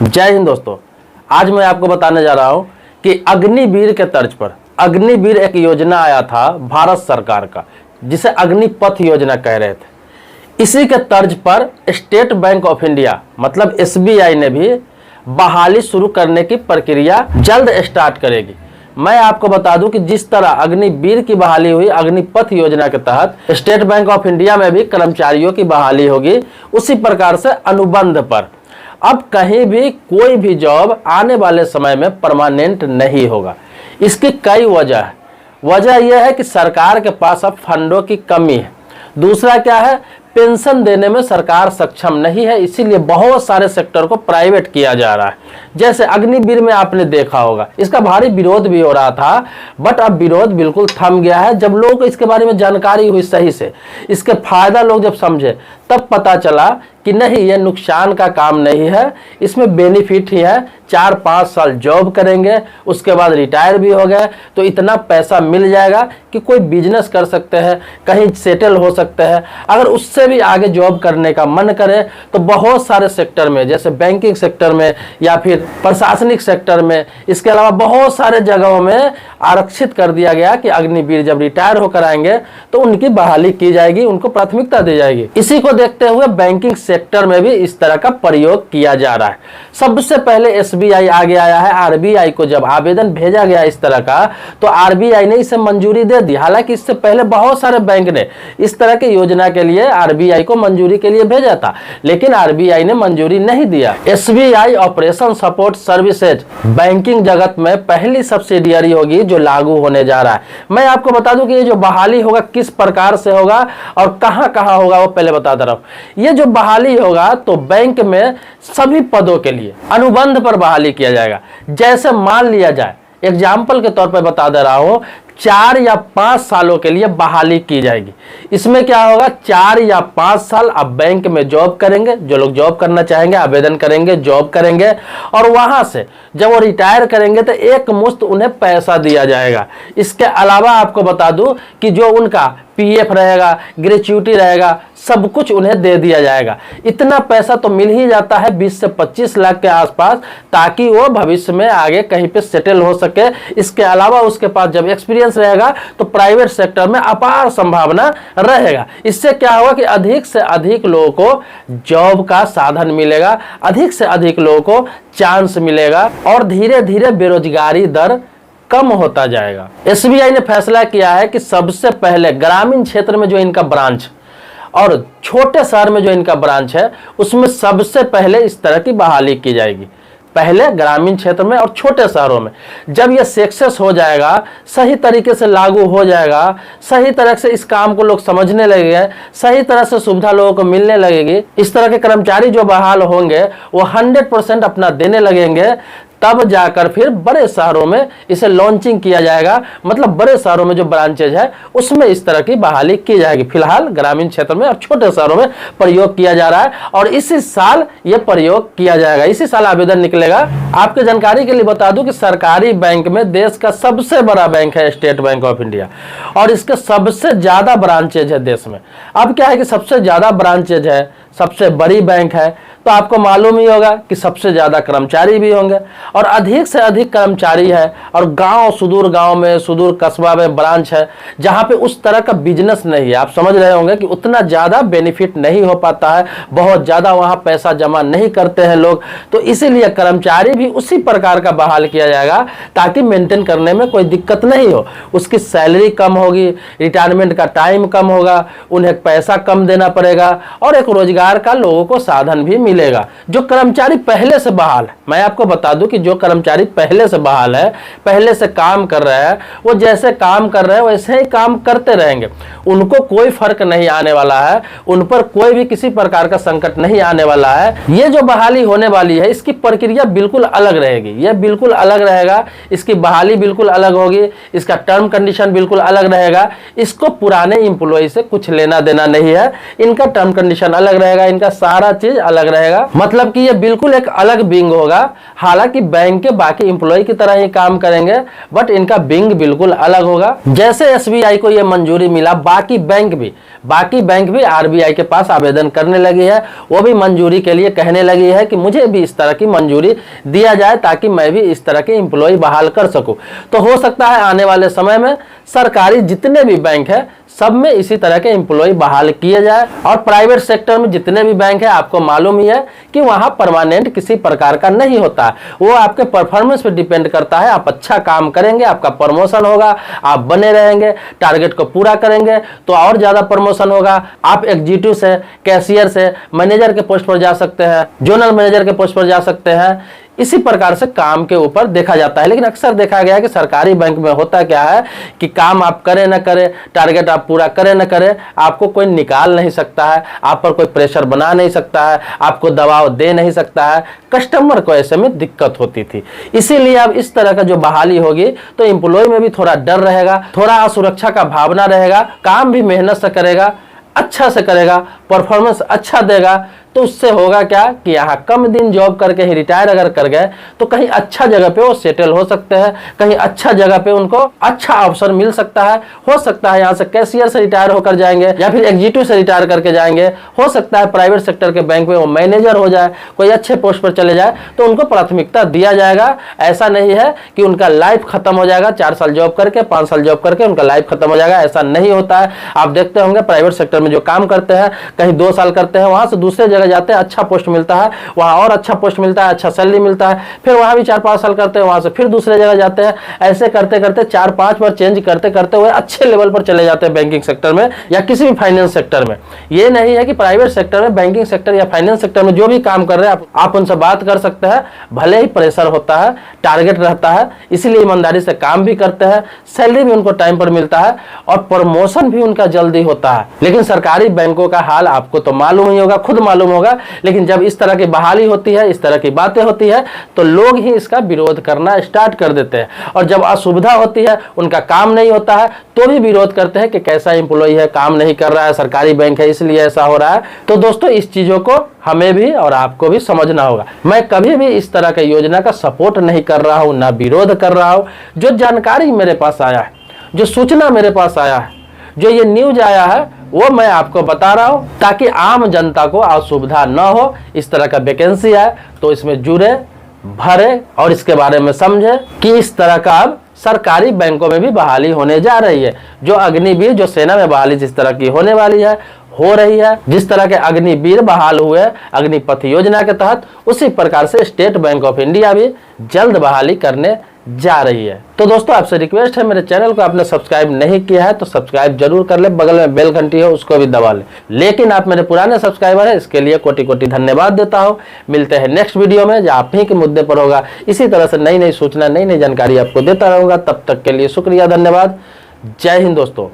जय हिंद दोस्तों। आज मैं आपको बताने जा रहा हूं कि अग्निवीर के तर्ज पर अग्निवीर एक योजना आया था भारत सरकार का, जिसे अग्निपथ योजना कह रहे थे। इसी के तर्ज पर स्टेट बैंक ऑफ इंडिया मतलब एसबीआई ने भी बहाली शुरू करने की प्रक्रिया जल्द स्टार्ट करेगी। मैं आपको बता दूं कि जिस तरह अग्निवीर की बहाली हुई अग्निपथ योजना के तहत स्टेट बैंक ऑफ इंडिया में भी कर्मचारियों की बहाली होगी, उसी प्रकार से अनुबंध पर अब कहीं भी कोई भी जॉब आने वाले समय में परमानेंट नहीं होगा। इसकी कई वजह है। वजह यह है कि सरकार के पास अब फंडों की कमी है। दूसरा क्या है, पेंशन देने में सरकार सक्षम नहीं है, इसीलिए बहुत सारे सेक्टर को प्राइवेट किया जा रहा है। जैसे अग्निवीर में आपने देखा होगा, इसका भारी विरोध भी हो रहा था, बट अब विरोध बिल्कुल थम गया है। जब लोगों को इसके बारे में जानकारी हुई सही से, इसके फायदा लोग जब समझे, तब पता चला कि नहीं, ये नुकसान का काम नहीं है, इसमें बेनिफिट ही है। 4-5 साल जॉब करेंगे, उसके बाद रिटायर भी हो गए तो इतना पैसा मिल जाएगा कि कोई बिजनेस कर सकते हैं, कहीं सेटल हो सकते हैं। अगर उससे भी आगे जॉब करने का मन करे तो बहुत सारे सेक्टर में, जैसे बैंकिंग सेक्टर में या फिर प्रशासनिक सेक्टर में, इसके अलावा बहुत सारे जगहों में आरक्षित कर दिया गया कि अग्निवीर जब रिटायर होकर आएंगे तो उनकी बहाली की जाएगी, उनको प्राथमिकता दी जाएगी। इसी को देखते हुए बैंकिंग सेक्टर में भी इस तरह का प्रयोग किया जा रहा है। सबसे पहले एसबीआई आगे आया है। आरबीआई को जब आवेदन भेजा गया इस तरह का, तो आरबीआई ने इसे मंजूरी दे दी। हालांकि इससे पहले बहुत सारे बैंक ने इस तरह की योजना के लिए आरबीआई को मंजूरी के लिए भेजा था, लेकिन आरबीआई ने मंजूरी नहीं दिया। SBI operation support services banking जगत में पहली सब्सिडियरी होगी जो लागू होने जा रहा है। मैं आपको बता दूं कि ये जो बहाली होगा किस प्रकार से होगा और कहां कहां होगा, वो पहले बताता रहूं। ये जो बहाली होगा तो बैंक में सभी पदों के लिए अनुबंध पर बहाली किया जाएगा। जैसे मान लिया जाए, एग्जाम्पल के तौर पर बता दे रहा हूं, 4 या 5 सालों के लिए बहाली की जाएगी। इसमें क्या होगा, 4 या 5 साल आप बैंक में जॉब करेंगे। जो लोग जॉब करना चाहेंगे आवेदन करेंगे, जॉब करेंगे, और वहां से जब वो रिटायर करेंगे तो एक मुश्त उन्हें पैसा दिया जाएगा। इसके अलावा आपको बता दूं कि जो उनका पीएफ रहेगा, ग्रेच्युटी रहेगा, सब कुछ उन्हें दे दिया जाएगा। इतना पैसा तो मिल ही जाता है 20 से 25 लाख के आसपास, ताकि वो भविष्य में आगे कहीं पे सेटल हो सके। इसके अलावा उसके पास जब एक्सपीरियंस रहेगा तो प्राइवेट सेक्टर में अपार संभावना रहेगा। इससे क्या होगा कि अधिक से अधिक लोगों को जॉब का साधन मिलेगा, अधिक से अधिक लोगों को चांस मिलेगा और धीरे धीरे बेरोजगारी दर कम होता जाएगा। एसबीआई ने फैसला किया है कि सबसे पहले ग्रामीण क्षेत्र में जो इनका ब्रांच और छोटे शहर में जो इनका ब्रांच है, उसमें सबसे पहले इस तरह की बहाली की जाएगी। पहले ग्रामीण क्षेत्र में और छोटे शहरों में। जब यह सक्सेस हो जाएगा, सही तरीके से लागू हो जाएगा, सही तरह से इस काम को लोग समझने लगेंगे, सही तरह से सुविधा लोगों को मिलने लगेगी, इस तरह के कर्मचारी जो बहाल होंगे वो 100% अपना देने लगेंगे, तब जाकर फिर बड़े शहरों में इसे लॉन्चिंग किया जाएगा। मतलब बड़े शहरों में जो ब्रांचेज है उसमें इस तरह की बहाली की जाएगी। फिलहाल ग्रामीण क्षेत्र में और छोटे शहरों में प्रयोग किया जा रहा है और इसी साल यह प्रयोग किया जाएगा, इसी साल आवेदन निकलेगा। आपके जानकारी के लिए बता दूं कि सरकारी बैंक में देश का सबसे बड़ा बैंक है स्टेट बैंक ऑफ इंडिया, और इसके सबसे ज्यादा ब्रांचेज है देश में। अब क्या है कि सबसे ज्यादा ब्रांचेज है, सबसे बड़ी बैंक है, तो आपको मालूम ही होगा कि सबसे ज्यादा कर्मचारी भी होंगे, और अधिक से अधिक कर्मचारी है, और सुदूर गांव में, सुदूर कस्बा में ब्रांच है जहां पे उस तरह का बिजनेस नहीं है। आप समझ रहे होंगे कि उतना ज्यादा बेनिफिट नहीं हो पाता है, बहुत ज्यादा वहां पैसा जमा नहीं करते हैं लोग, तो इसीलिए कर्मचारी भी उसी प्रकार का बहाल किया जाएगा ताकि मेंटेन करने में कोई दिक्कत नहीं हो। उसकी सैलरी कम होगी, रिटायरमेंट का टाइम कम होगा, उन्हें पैसा कम देना पड़ेगा, और एक रोजगार का लोगों को साधन भी मिलेगा। जो कर्मचारी पहले से बहाल है, मैं आपको बता दूं कि जो कर्मचारी पहले से बहाल है, पहले से काम कर रहे हैं, वो जैसे काम कर रहे हैं वैसे ही काम करते रहेंगे। उनको कोई फर्क नहीं आने वाला है, उन पर कोई भी किसी प्रकार का संकट नहीं आने वाला है। ये जो बहाली होने वाली है इसकी प्रक्रिया बिल्कुल अलग रहेगी, यह बिल्कुल अलग रहेगा, इसकी बहाली बिल्कुल अलग होगी, इसका टर्म कंडीशन बिल्कुल अलग रहेगा। इसको पुराने इंप्लॉय से कुछ लेना देना नहीं है, इनका टर्म कंडीशन अलग रहेगा। रहेगा, इनका सारा चीज अलग रहेगा। मतलब कि ये बिल्कुल एक अलग विंग होगा। हालांकि बैंक के बाकी एम्प्लॉय की तरह ही काम करेंगे, बट इनका विंग बिल्कुल अलग होगा। जैसे एसबीआई को ये मंजूरी मिला, बाकी बैंक भी आरबीआई के पास आवेदन करने लगी है। वो भी मंजूरी के लिए कहने लगी है कि मुझे भी इस तरह की मंजूरी दिया जाए ताकि मैं भी इस तरह के एम्प्लॉय बहाल कर सकूं। तो हो सकता है आने वाले समय में सरकारी जितने भी बैंक है सब में इसी तरह के एम्प्लॉय बहाल किए जाए। और प्राइवेट सेक्टर में जितने भी बैंक है, आपको मालूम ही है कि वहां परमानेंट किसी प्रकार का नहीं होता है। वो आपके परफॉर्मेंस पे डिपेंड करता है। आप अच्छा काम करेंगे, आपका प्रमोशन होगा, आप बने रहेंगे, टारगेट को पूरा करेंगे तो और ज्यादा प्रमोशन होगा। आप एग्जीक्यूटिव से, कैशियर से मैनेजर के पोस्ट पर जा सकते हैं, जोनल मैनेजर के पोस्ट पर जा सकते हैं। इसी प्रकार से काम के ऊपर देखा जाता है। लेकिन अक्सर देखा गया है कि सरकारी बैंक में होता क्या है कि काम आप करें न करें, टारगेट आप पूरा करें न करें, आपको कोई निकाल नहीं सकता है, आप पर कोई प्रेशर बना नहीं सकता है, आपको दबाव दे नहीं सकता है। कस्टमर को ऐसे में दिक्कत होती थी। इसीलिए अब इस तरह का जो बहाली होगी तो एम्प्लॉय में भी थोड़ा डर रहेगा, थोड़ा असुरक्षा का भावना रहेगा। काम भी मेहनत से करेगा, अच्छा से करेगा, परफॉर्मेंस अच्छा देगा, तो उससे होगा क्या कि यहाँ कम दिन जॉब करके ही रिटायर अगर कर गए तो कहीं अच्छा जगह पे वो सेटल हो सकते हैं, कहीं अच्छा जगह पे उनको अच्छा अवसर मिल सकता है। हो सकता है यहाँ से कैशियर से रिटायर होकर जाएंगे या फिर एग्जीक्यूटिव से रिटायर करके जाएंगे। हो सकता है प्राइवेट सेक्टर के बैंक में वो मैनेजर हो जाए, कोई अच्छे पोस्ट पर चले जाए तो उनको प्राथमिकता दिया जाएगा। ऐसा नहीं है कि उनका लाइफ खत्म हो जाएगा, 4 साल जॉब करके, 5 साल जॉब करके उनका लाइफ खत्म हो जाएगा, ऐसा नहीं होता है। आप देखते होंगे प्राइवेट सेक्टर में जो काम करते हैं, कहीं 2 साल करते हैं, वहां से दूसरे जगह जाते हैं, अच्छा पोस्ट मिलता है, वहां और अच्छा पोस्ट मिलता है, अच्छा सैलरी मिलता है, फिर वहां भी 4-5 साल करते हैं, वहां से फिर दूसरे जगह जाते हैं। ऐसे करते करते 4-5 बार चेंज करते करते हुए अच्छे लेवल पर चले जाते हैं बैंकिंग सेक्टर में या किसी भी फाइनेंस सेक्टर में। ये नहीं है कि प्राइवेट सेक्टर में, बैंकिंग सेक्टर या फाइनेंस सेक्टर में जो भी काम कर रहे हैं आप उनसे बात कर सकते हैं। भले ही प्रेशर होता है, टारगेट रहता है, इसीलिए ईमानदारी से काम भी करते हैं, सैलरी भी उनको टाइम पर मिलता है और प्रमोशन भी उनका जल्दी होता है। लेकिन सरकारी बैंकों का हाल आपको तो मालूम ही होगा, खुद मालूम होगा। लेकिन जब इस तरह की बहाली होती है, इस तरह की बातें होती है तो लोग ही इसका विरोध करना स्टार्ट कर देते हैं। और जब असुविधा होती है, उनका काम नहीं होता है, तो भी विरोध करते हैं कि कैसा एम्प्लॉय है, काम नहीं कर रहा है, सरकारी बैंक है इसलिए ऐसा हो रहा है। तो दोस्तों इस चीजों को हमें भी और आपको भी समझना होगा। मैं कभी भी इस तरह की योजना का सपोर्ट नहीं कर रहा हूं, ना विरोध कर रहा हूं। जो जानकारी मेरे पास आया है, जो सूचना मेरे पास आया है, जो ये न्यूज आया है, वो मैं आपको बता रहा हूं ताकि आम जनता को असुविधा न हो। इस तरह का वैकेंसी है तो इसमें जुड़े, भरे और इसके बारे में समझे कि इस तरह का अब सरकारी बैंकों में भी बहाली होने जा रही है। जो अग्निवीर, जो सेना में बहाली जिस तरह की होने वाली है, हो रही है, जिस तरह के अग्निवीर बहाल हुए अग्निपथ योजना के तहत, उसी प्रकार से स्टेट बैंक ऑफ इंडिया भी जल्द बहाली करने जा रही है। तो दोस्तों आपसे रिक्वेस्ट है, मेरे चैनल को आपने सब्सक्राइब नहीं किया है तो सब्सक्राइब जरूर कर ले, बगल में बेल घंटी है उसको भी दबा ले। लेकिन आप मेरे पुराने सब्सक्राइबर हैं, इसके लिए कोटि कोटि धन्यवाद देता हूं। मिलते हैं नेक्स्ट वीडियो में जो आप ही के मुद्दे पर होगा। इसी तरह से नई नई सूचना, नई नई जानकारी आपको देता रहूंगा। तब तक के लिए शुक्रिया, धन्यवाद, जय हिंद दोस्तों।